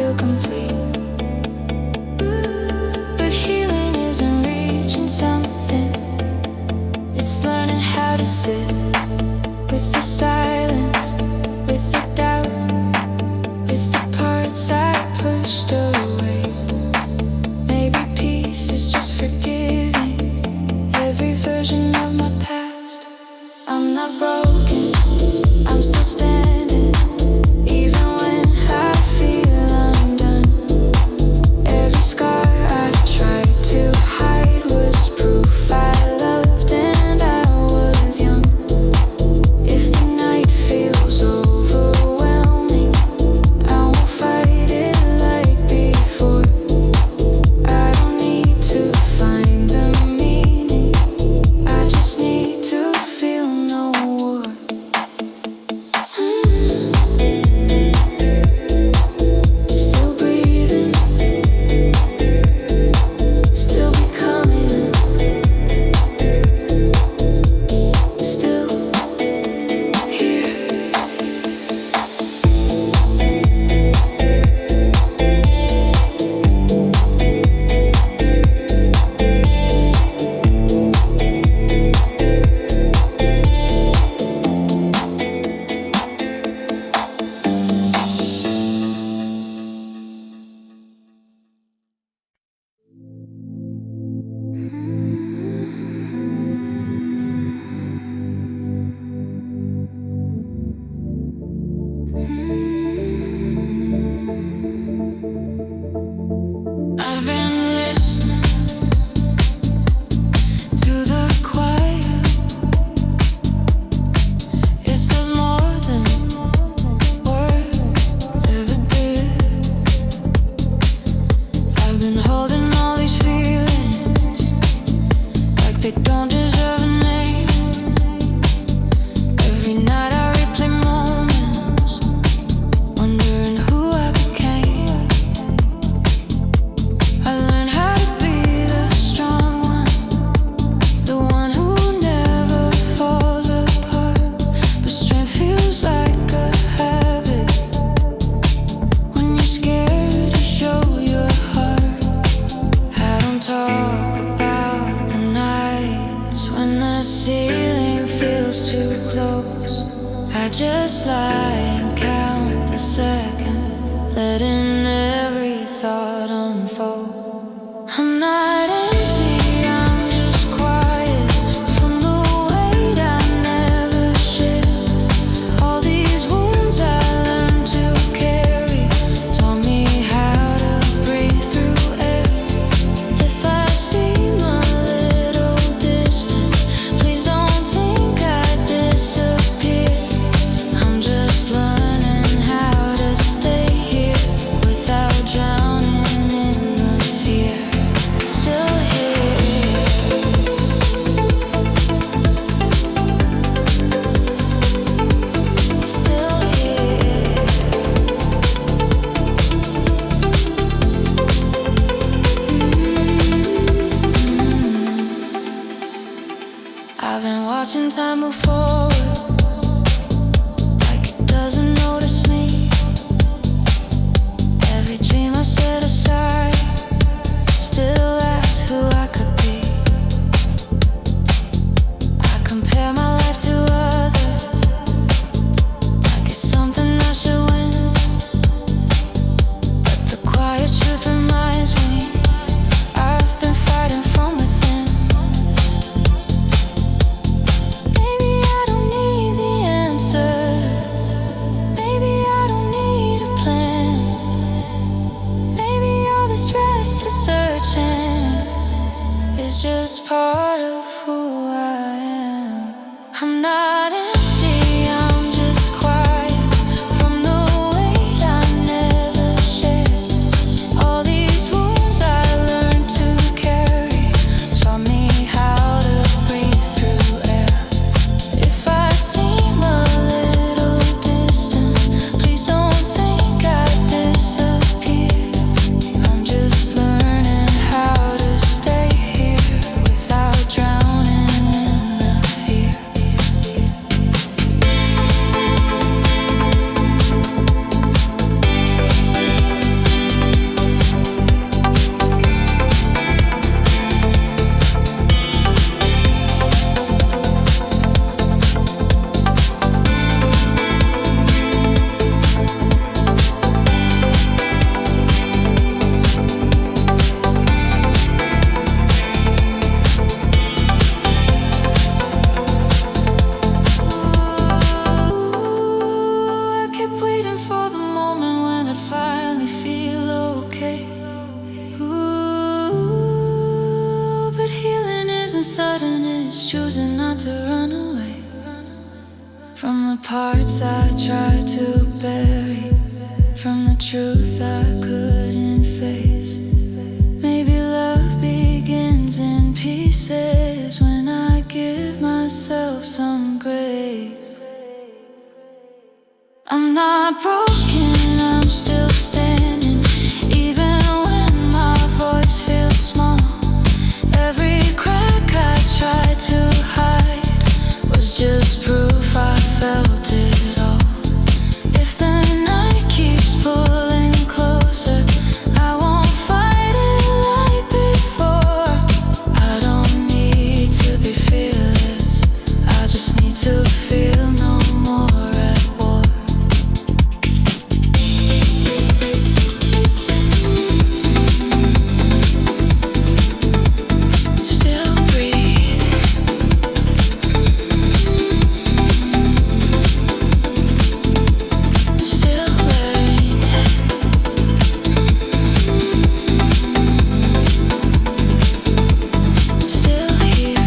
feel complete. But healing isn't reaching something, it's learning how to sit with the silence, with the doubt, with the parts I pushed away. Maybe peace is just forgiving every version of my past. I'm not broken, I'm still standing, even when I feel undone. Every scar I tried to hide was proof I loved and I was young. If the night feels overwhelming, I won't fight it like before. I don't need to find the meaning, I just need to feel no war. Still breathing, still becoming, still here. I've been listening to the quiet. It says more than words ever did. I've been holding all these feelings like they don't deserve a name. Every night I replay moments, wondering who I became. I learned how to be the strong one, the one who never falls apart. But strength feels like a habit when you're scared to show your heart. I don't talk about the nights when the ceiling feels too close. I just lie and count the seconds, letting every thought unfold. I'm not empty, I'm just quiet from the weight I never shared. All these wounds I learned to carry taught me how to breathe through air. If I seem a little distant, please don't think I disappear. I'm just learning how to stay here without drowning in the fear. Still here, still here. I've been watching time move forward, like it doesn't notice me. Every dream I set aside still asks who I could be. I compare my life to others, like it's something I should win. But the quiet truth reminds me I've been fighting from within. Maybe I don't need the answers, maybe I don't need a plan. Maybe all this restless searching is just part of who I am. I'm not empty, I'm just quiet from the weight I never shared. All these wounds I learned to carry taught me how to breathe through air. If I seem a little distant, please don't think I disappear. I'm just learning how to stay here without choosing not to run away from the parts I tried to bury, from the truth I couldn't face. Maybe love begins in pieces when I give myself some grace. I'm not broken, I'm still standing, even when my voice feels small. Every crack I tried to hide was just proof I felt it all. If the night keeps pulling closer, I won't fight it like before. I don't need to be fearless, I just need to feel no more at war. Still breathe. Still learn. Still here.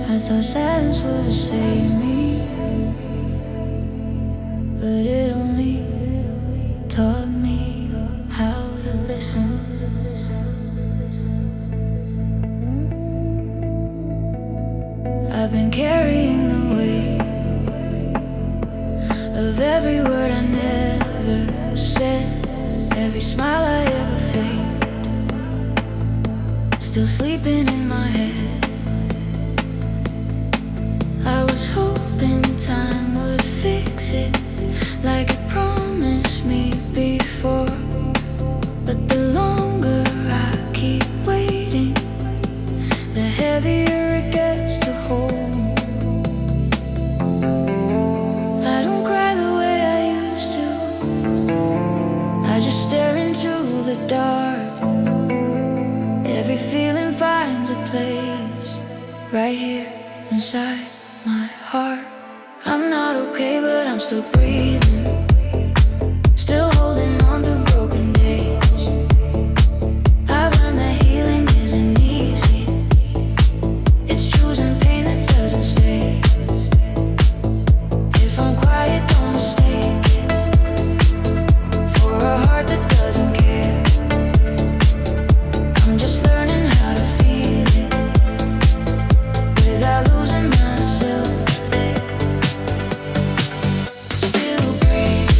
I thought silence would save me, but it only taught me how to listen. I've been carrying the weight of every word I never said, every smile I ever faked, still sleeping in my head. I was hoping time would fix it, like it promised me before. But the longer I keep waiting, the heavier it gets to hold. I don't cry the way I used to, I just stare into the dark. Every feeling finds a place right here inside my heart. I'm not okay, but I'm still breathing, still holding on to broken days. I've learned that healing isn't easy, it's choosing pain that doesn't stay. If I'm quiet, don't mistake it for a heart that doesn't care. I'm just learning how to feel it without losing myself there. Still breathe.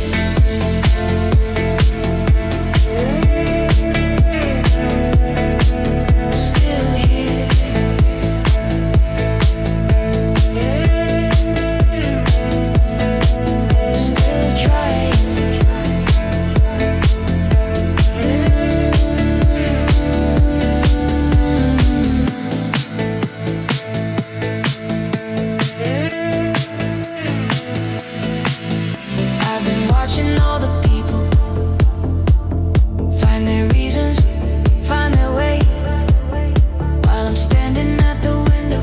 Still here. Still trying. I've been watching all the people find their reasons, find their way, while I'm standing at the window,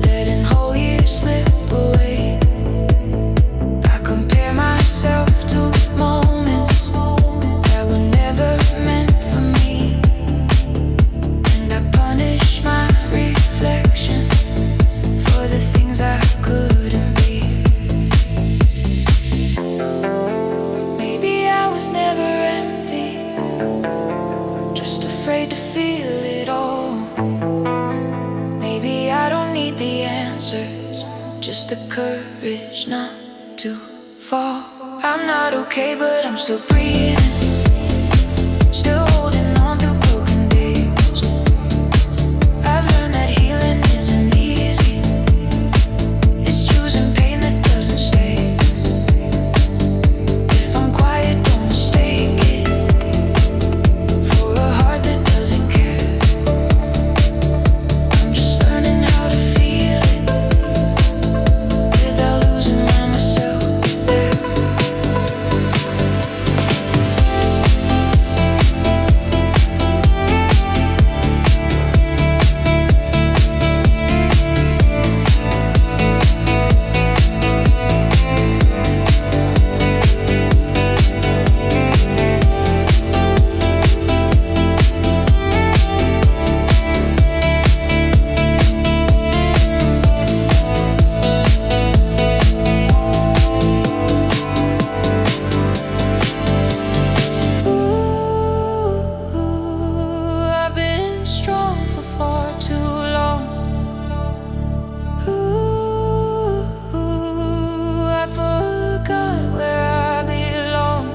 letting whole years slip away. I compare myself to moments that were never meant for me, and I punish my reflection for the things I couldn't be. Maybe I was never empty, just the courage not to fall. I'm not okay, but I'm still breathing, still holding on through broken days. I've learned that healing isn't easy. It's choosing pain that doesn't stay. If I'm quiet, don't mistake it for a heart that doesn't care. I'm just learning how to feel it without losing myself there. I've been strong for far too long. I forgot where I belong.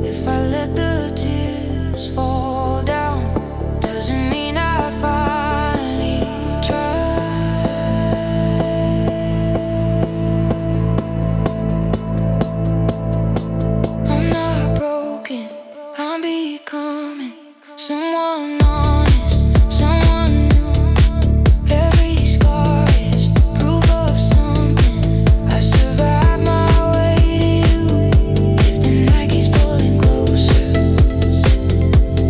If I let the tears fall down, doesn't mean I finally tried. I'm not broken, I'm becoming someone honest, someone new. Every scar is proof of something. I survived my way to you. If the night keeps pulling closer,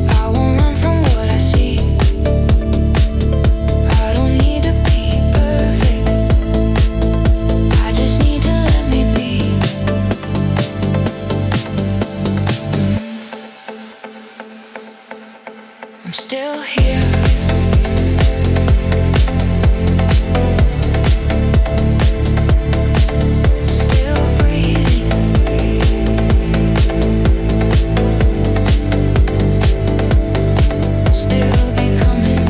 I won't run from what I see. I don't need to be perfect, I just need to let me be. I'm still here. Still breathing. Still becoming.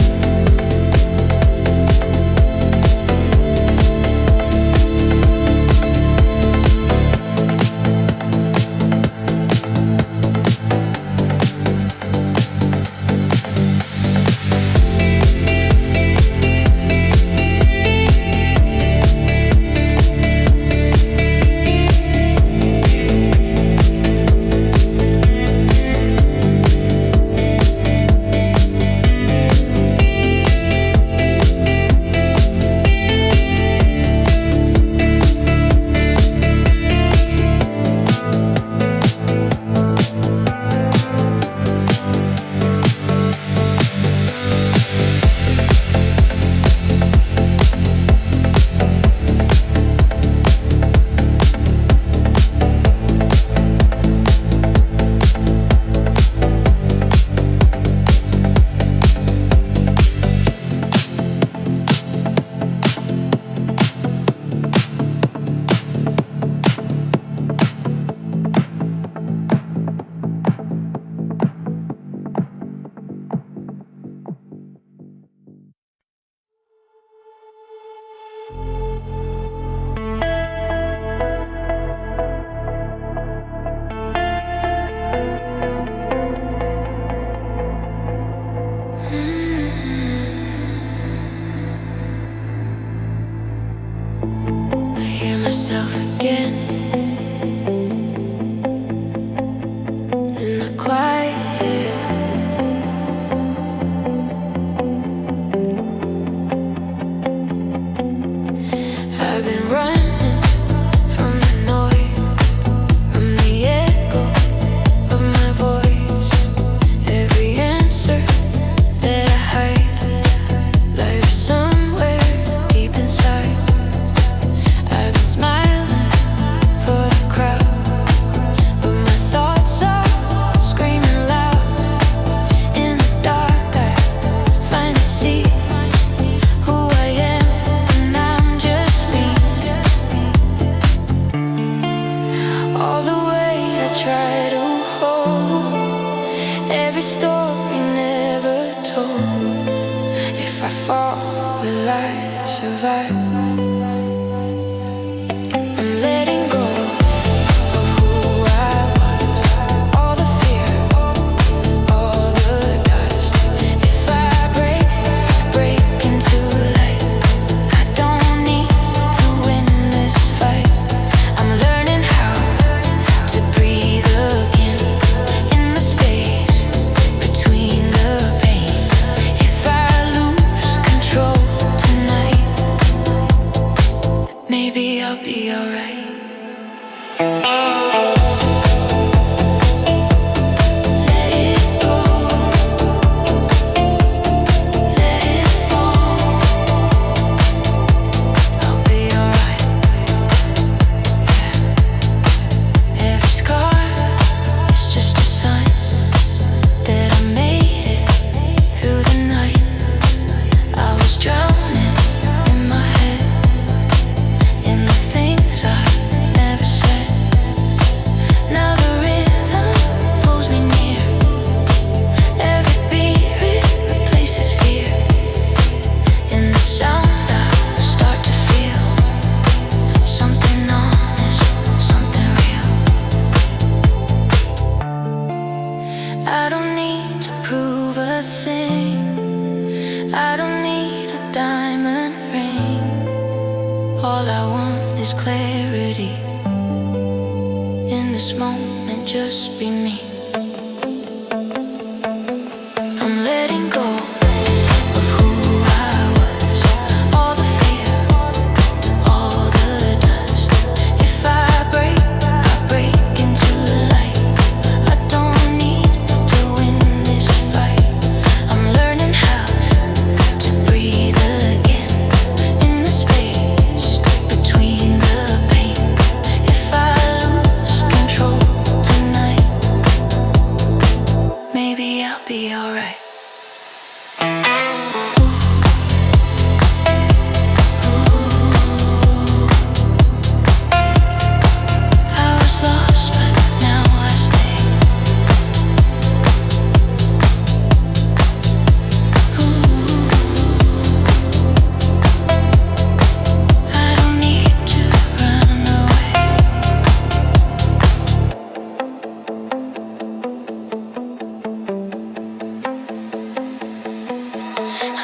I hear myself again in the quiet. I've been running from the noise, from the echo of my voice. Every answer that I hide lies somewhere deep inside. I've been smiling for the crowd, but my thoughts are screaming loud. In the dark I finally see who I am, and I'm just me. All the weight I try to hold, every story never told. If I fall, will I survive? I don't need to prove a thing. I don't need a diamond ring. All I want is clarity. In this moment, just be me. I'm letting go of who I was, all the fear, all the dust. If I break into the light. I don't need to win this fight. I'm learning how to breathe again in the space between the pain. If I lose control tonight, maybe I'll be alright.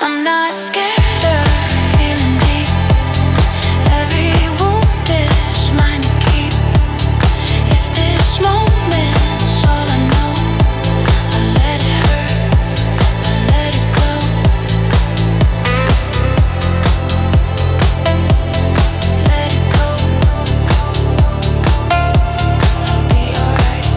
I'm not scared of feeling deep. Every wound is mine to keep. If this moment's all I know, I let it hurt, I let it go. Let it go. I'll be alright.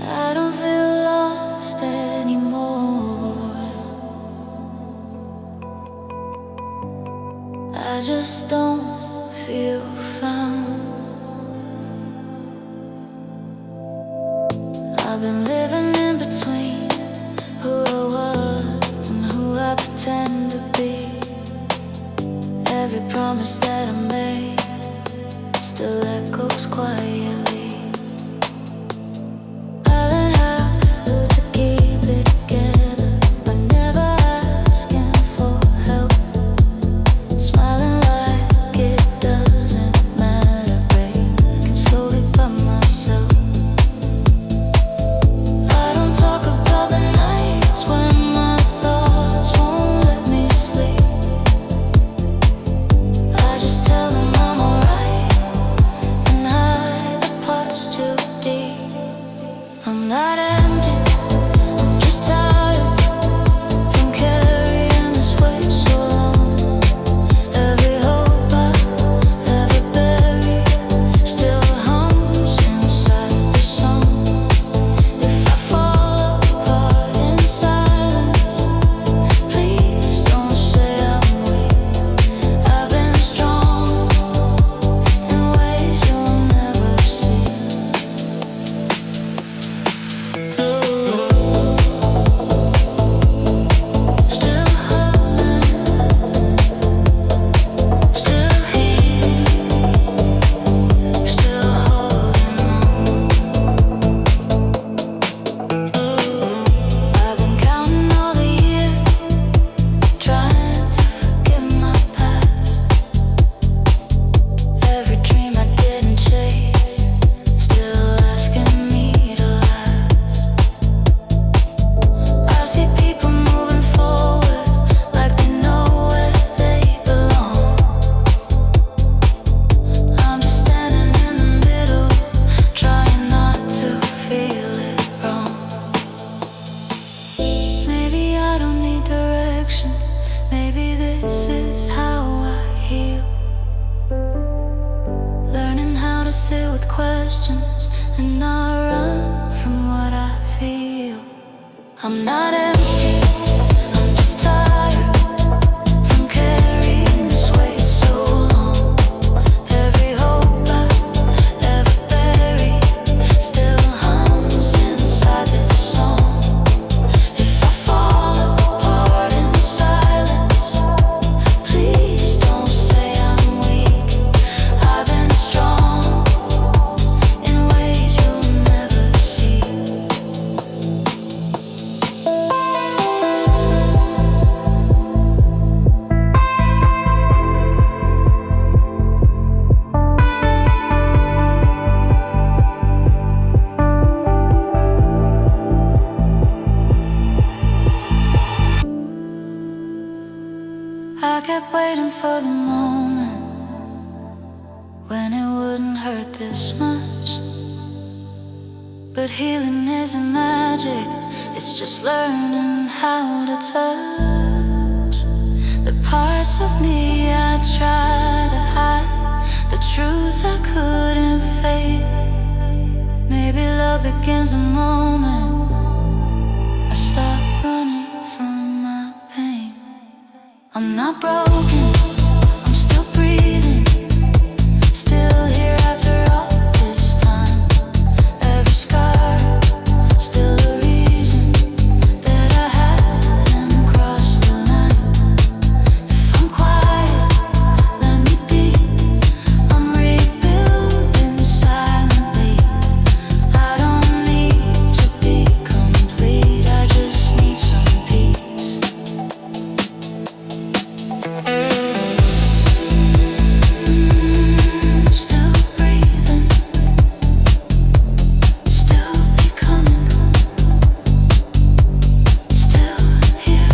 I don't feel lost anymore. I just don't feel found. I've been living in between who I was and who I pretend to be. Every promise that I made still echoes quietly. I'm not empty, I'm just tired from carrying this weight so long. Every hope I ever buried still hums inside the song. If I fall apart in silence, please don't say I'm weak. I've been strong in ways you'll never see. Maybe this is how I heal. Learning how to sit with questions and not run from what I feel. I'm not empty, I kept waiting for the moment when it wouldn't hurt this much. But healing isn't magic, it's just learning how to touch the parts of me I try to hide, the truth I couldn't fake. Maybe love begins the moment I stop running from my pain. I'm not broken, I'm still breathing, still here after all this time. Every scar, still a reason that I haven't crossed the line. If I'm quiet, let me be. I'm rebuilding silently. I don't need to be complete, I just need some peace. Still breathing, still becoming, still here.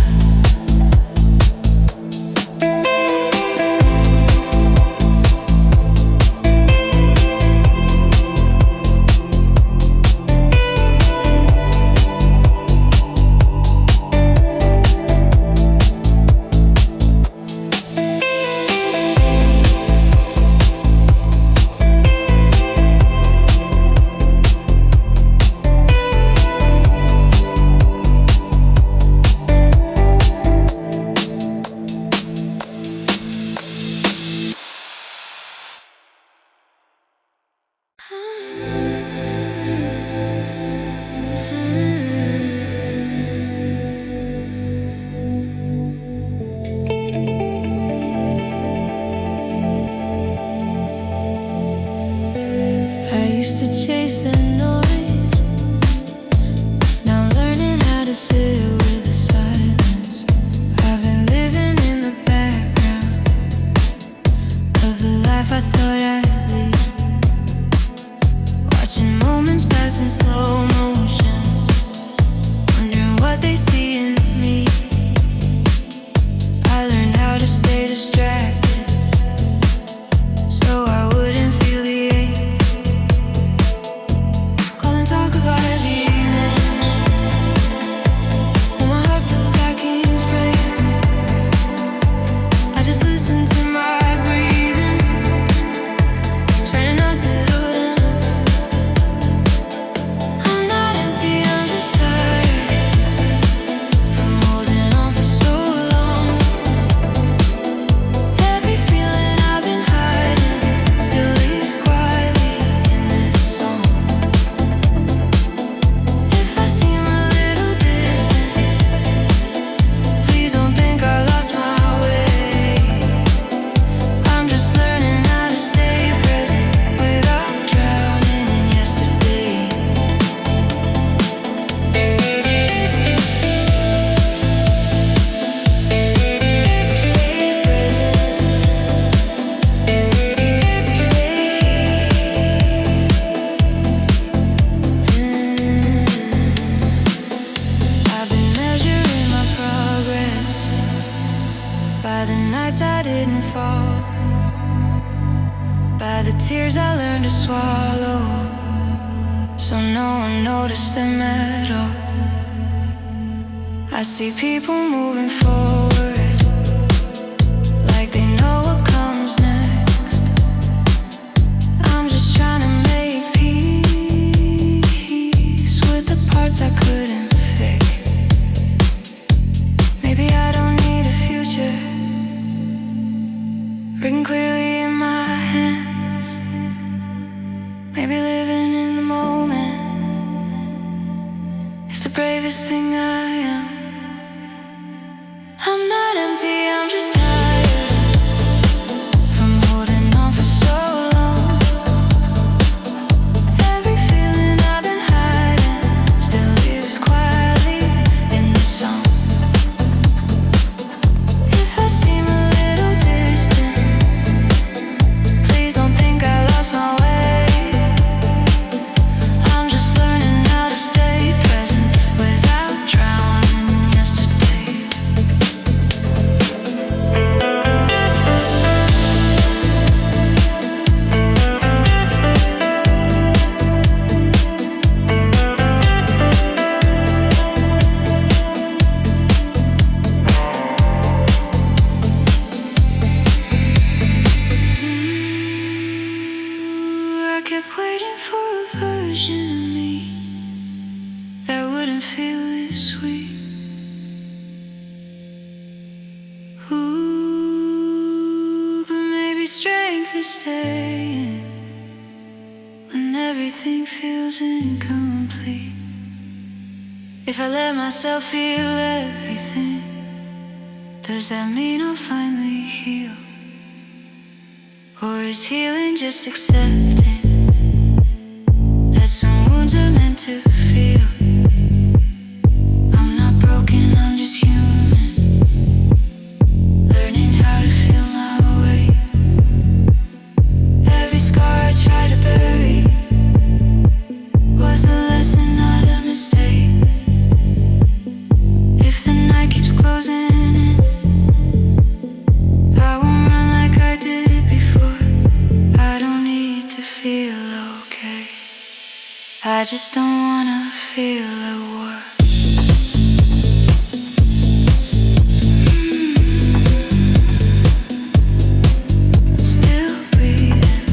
I used to chase the noise, now I'm learning how to sit with the silence. I've been living in the background of the life I thought I'd lead, watching moments pass in slow motion, wondering what they see in me. I learned how to stay distracted so I wouldn't feel the ache. Call and talk about leaving, when my heart feels like it's breaking. I just listen to my breathing, trying not to do them. I'm not empty, I'm just tired from holding on for so long. Every feeling I've been hiding still leaves quietly in this song. If I seem a little distant, please don't think I lost my way. I'm just learning how to stay present without drowning in yesterday. Stay present, stay. I've been measuring my progress by the nights I didn't fall, by the tears I learned to swallow, so no one noticed them at all. I see people moving forward like they know what comes next. I'm just trying to make peace with the parts I couldn't fix. Maybe I don't need a future written clearly in my hand. Maybe living in the moment is the bravest thing I am. I'm not empty, I'm just tired from holding on for so long. Every feeling I've been hiding still lives quietly in this song. If I seem a little distant, please don't think I lost my way. I'm just learning how to stay present without drowning sweet. Ooh, but maybe strength is staying when everything feels incomplete. If I let myself feel everything, does that mean I'll finally heal? Or is healing just accepting that some wounds are meant to feel? I'm not broken, I'm just human, learning how to feel my way. Every scar I try to bury was a lesson, not a mistake. If the night keeps closing in, I won't run like I did before. I don't need to feel okay, I just don't wanna feel at war. Still breathing,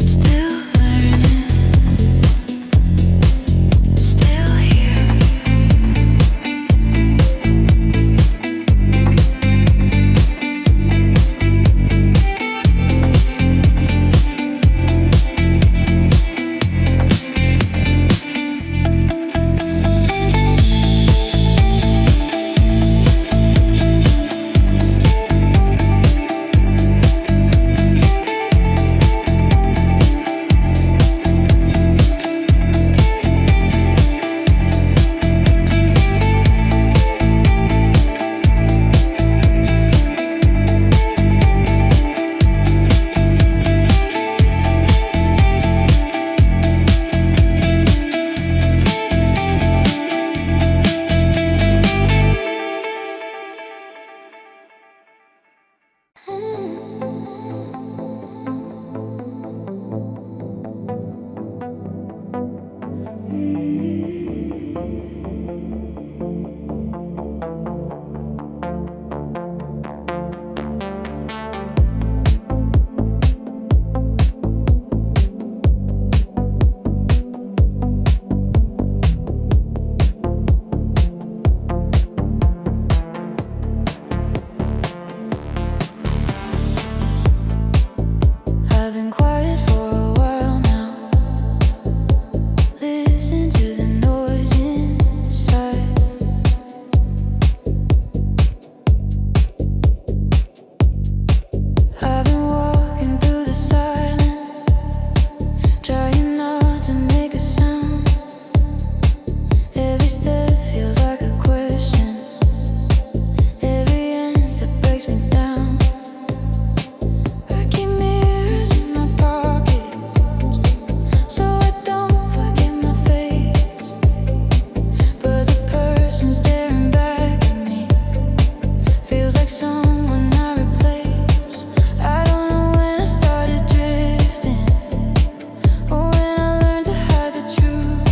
still learning, still here. I've been quiet for a while now, listen to the noise inside. I've been walking through the silence, trying not to make a sound. Every step feels like a question, every answer breaks me down. I keep mirrors in my pocket so I don't forget my face, but the person staring back at me feels like someone I replaced. I don't know when I started drifting or when I learned to hide the truth,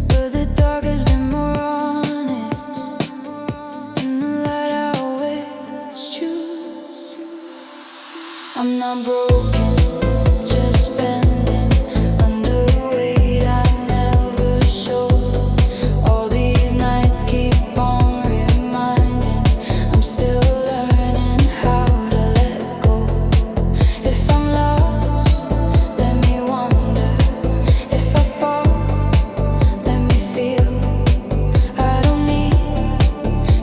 but the dark has been more honest than the light I always choose. I'm not broken, just bending under a weight I never showed. All these nights keep on reminding I'm still learning how to let go. If I'm lost, let me wander. If I fall, let me feel. I don't need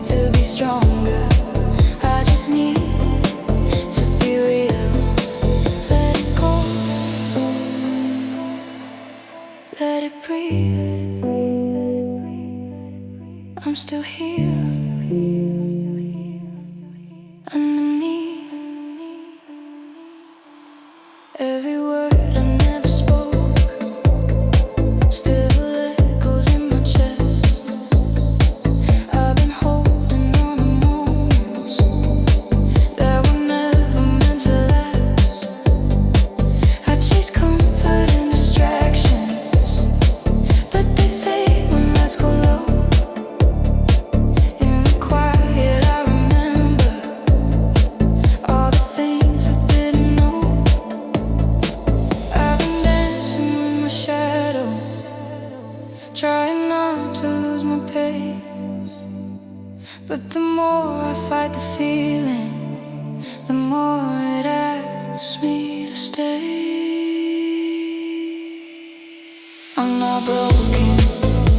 to be stronger, I just need to be real. Let it go, let it breathe. I'm still here, underneath every word I never spoke still echoes in my chest. I've been holding on to moments that were never meant to last. I chase comfort and distractions, but they fade when lights go low. And try not to lose my pace, but the more I fight the feeling, the more it asks me to stay. I'm not broken,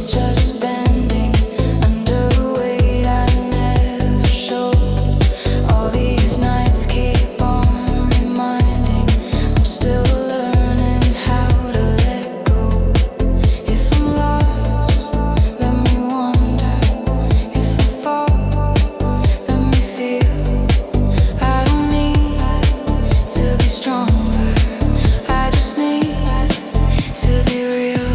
just bending under a weight I never showed. All these nights keep on reminding I'm still learning how to let go. If I'm lost, let me wander. If I fall, let me feel. I don't need to be stronger, I just need to be real.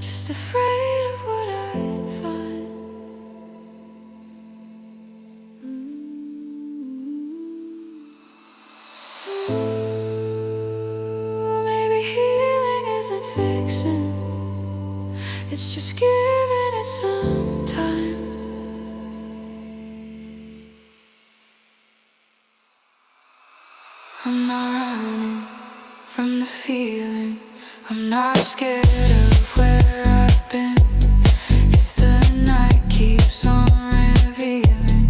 Just afraid of what I'd find. Maybe healing isn't fixing, it's just giving it some time. I'm not running from the feeling, I'm not scared of where I've been. If the night keeps on revealing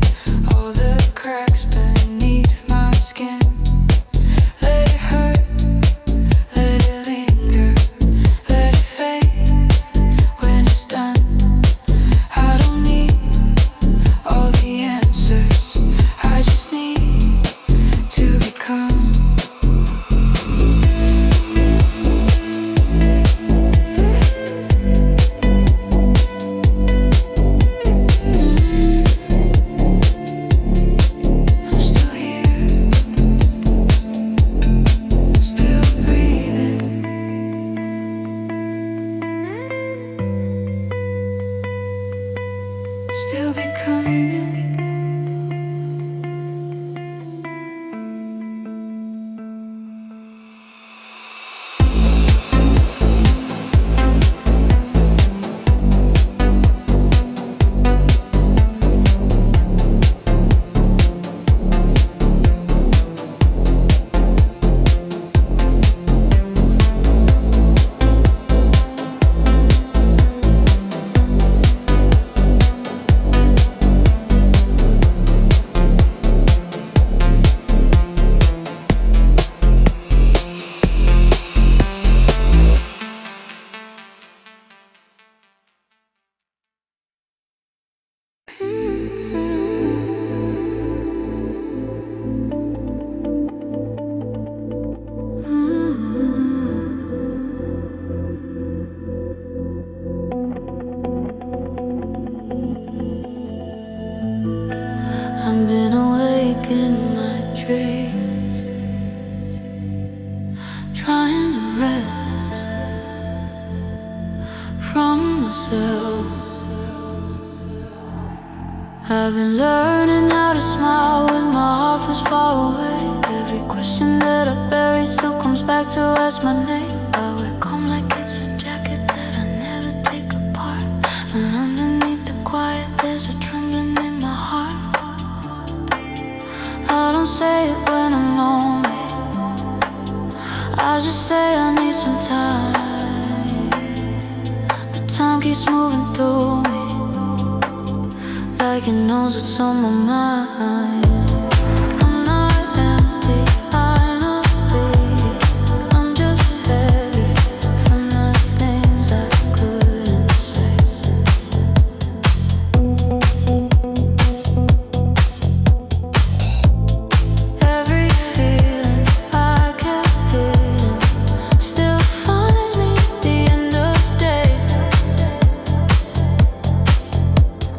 all the cracks beneath my skin, let it hurt, let it linger, let it fade when it's done. I don't need all the answers, I just need to become. Still becoming. I've been awake in my dreams, trying to rest from myself. I've been learning how to smile when my heart feels far away. Every question that I bury still comes back to ask my name. I wear calm like it's a jacket that I never take apart, and underneath the quiet there's a trembling in my heart. I don't say it when I'm lonely, I just say I need some time. But time keeps moving through me, like it knows what's on my mind. I'm not empty, I'm not weak, I'm just heavy from the things I couldn't say. Every feeling I kept hidden still finds me at the end of the day.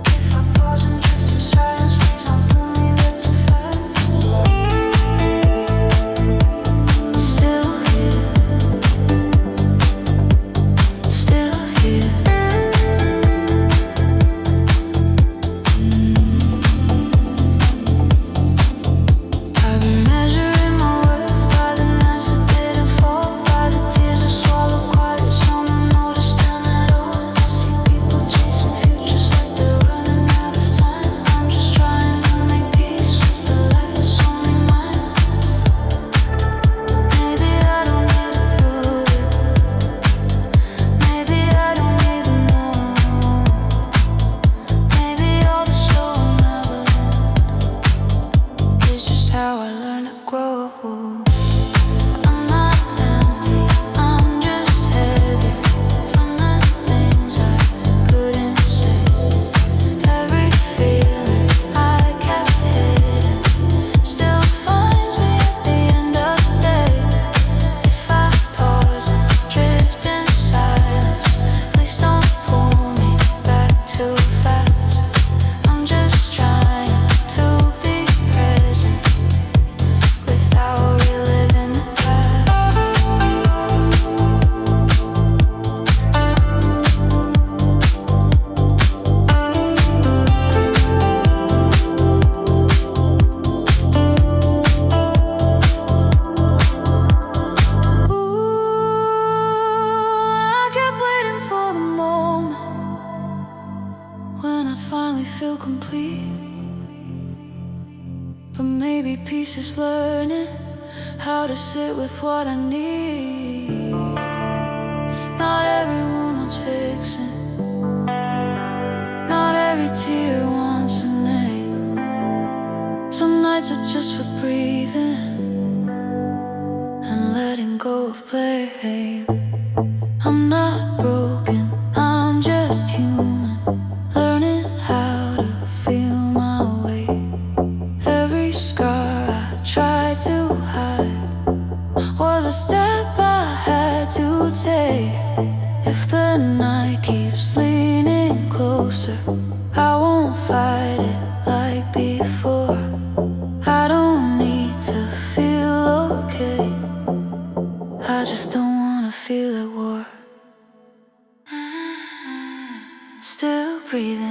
If I pause and drift in silence, please don't pull me back to grow. I'm not empty, I'm just heavy from the things I couldn't say. Every feeling I kept hidden still finds me at the end of the day. If I pause and drift in silence, please don't pull me back too fast. I'm just trying to be present without reliving the past. I kept waiting for the moment when I'd finally feel complete. But maybe peace is learning how to sit with what I need. Not everyone wants fixing, not every tear wants a name. Some nights are just for breathing and letting go of blame. I'm not broken, I'm just human, learning how to feel my way. Every scar I tried to hide was a step I had to take. If the night keeps leaning closer, I won't fight it like before. I don't need to feel okay, I just don't wanna feel at war. Still breathing.